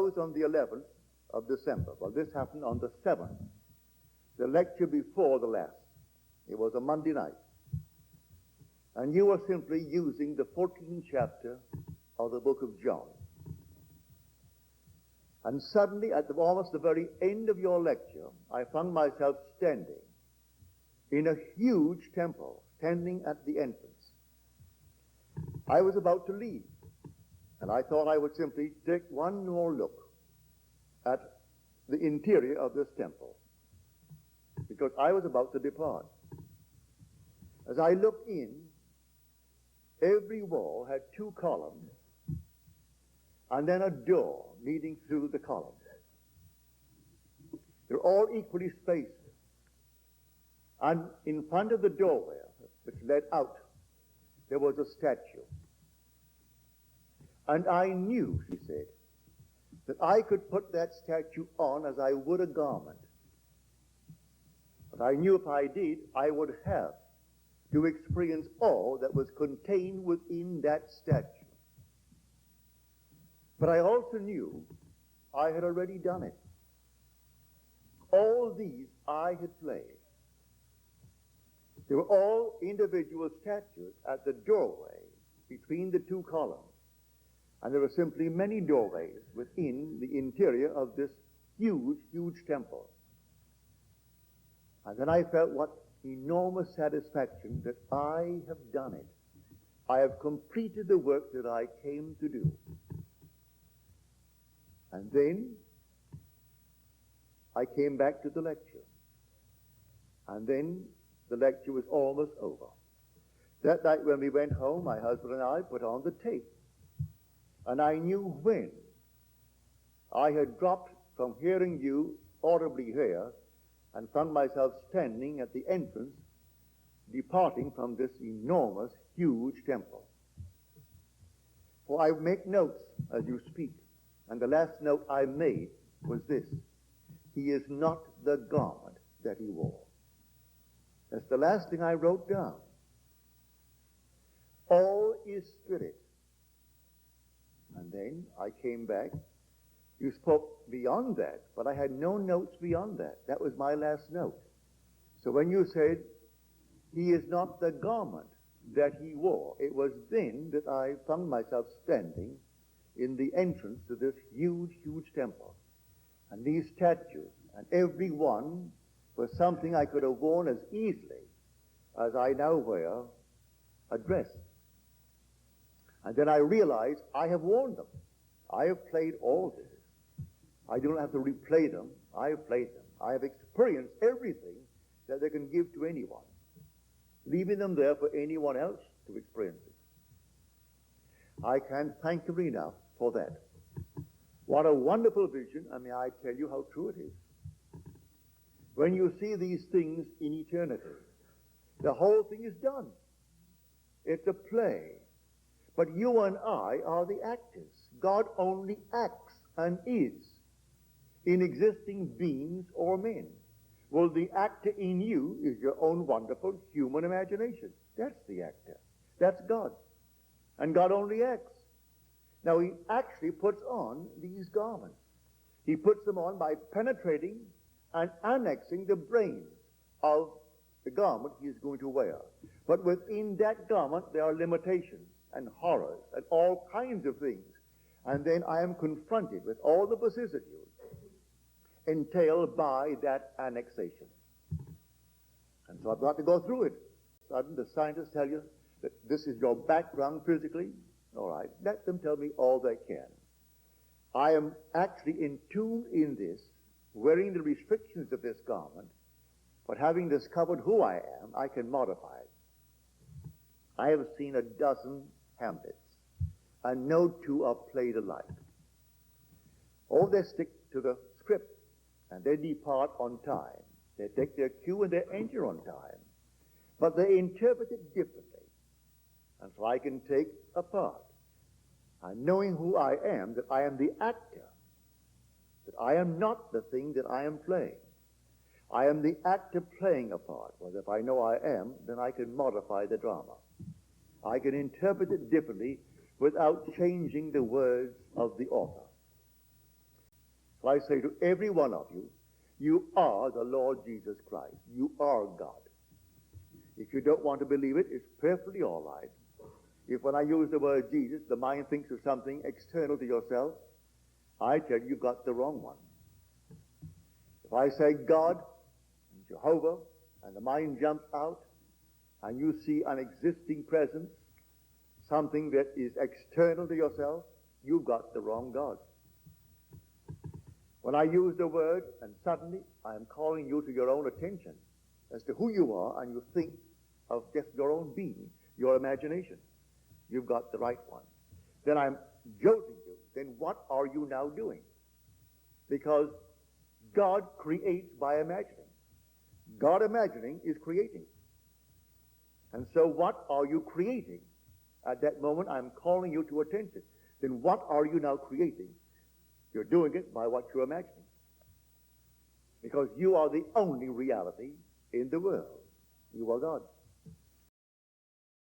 was on the 11th of December. Well, this happened on the 7th, the lecture before the last. It was a Monday night. And you were simply using the 14th chapter of the book of John. And suddenly, at almost the very end of your lecture, I found myself standing in a huge temple, standing at the entrance. I was about to leave, and I thought I would simply take one more look at the interior of this temple, because I was about to depart. As I looked in, every wall had 2 columns, and then a door leading through the columns. They're all equally spaced. And in front of the doorway, which led out, there was a statue. And I knew, she said, that I could put that statue on as I would a garment. But I knew if I did, I would have to experience all that was contained within that statue. But I also knew I had already done it. All these I had played. They were all individual statues at the doorway between the 2 columns. And there were simply many doorways within the interior of this huge, huge temple. And then I felt what enormous satisfaction that I have done it. I have completed the work that I came to do. And then I came back to the lecture. And then the lecture was almost over. That night when we went home, my husband and I put on the tape. And I knew when I had dropped from hearing you audibly here and found myself standing at the entrance, departing from this enormous, huge temple. For I make notes as you speak. And the last note I made was this: he is not the garment that he wore. That's the last thing I wrote down. All is spirit. And then I came back. You spoke beyond that, but I had no notes beyond that. That was my last note. So when you said, he is not the garment that he wore, it was then that I found myself standing in the entrance to this huge, huge temple. And these statues, and every one was something I could have worn as easily as I now wear a dress. And then I realized I have worn them. I have played all this. I don't have to replay them. I have played them. I have experienced everything that they can give to anyone, leaving them there for anyone else to experience it. I can't thank you enough for that. What a wonderful vision, and may I tell you how true it is. When you see these things in eternity, the whole thing is done. It's a play. But you and I are the actors. God only acts and is in existing beings or men. Well, the actor in you is your own wonderful human imagination. That's the actor. That's God. And God only acts. Now, he actually puts on these garments. He puts them on by penetrating and annexing the brains of the garment he is going to wear. But within that garment, there are limitations and horrors and all kinds of things. And then I am confronted with all the vicissitudes entailed by that annexation. And so I've got to go through it. Suddenly the scientists tell you that this is your background physically. All right, let them tell me all they can. I am actually entombed in this, wearing the restrictions of this garment, but having discovered who I am, I can modify it. I have seen a dozen Hamlets, and no two are played alike. Oh, they stick to the script, and they depart on time. They take their cue and they enter on time. But they interpret it differently. And so I can take a part. And knowing who I am, that I am the actor, that I am not the thing that I am playing. I am the actor playing a part. Well, if I know I am, then I can modify the drama. I can interpret it differently without changing the words of the author. If I say to every one of you, you are the Lord Jesus Christ. You are God. If you don't want to believe it, it's perfectly all right. If when I use the word Jesus, the mind thinks of something external to yourself, I tell you, you've got the wrong one. If I say God, and Jehovah, and the mind jumps out, and you see an existing presence, something that is external to yourself, you've got the wrong God. When I use the word, and suddenly I am calling you to your own attention as to who you are, and you think of just your own being, your imagination, you've got the right one. Then I'm jolting you. Then what are you now doing? Because God creates by imagining. God imagining is creating. And so what are you creating? At that moment, I'm calling you to attention. Then what are you now creating? You're doing it by what you're imagining. Because you are the only reality in the world. You are God.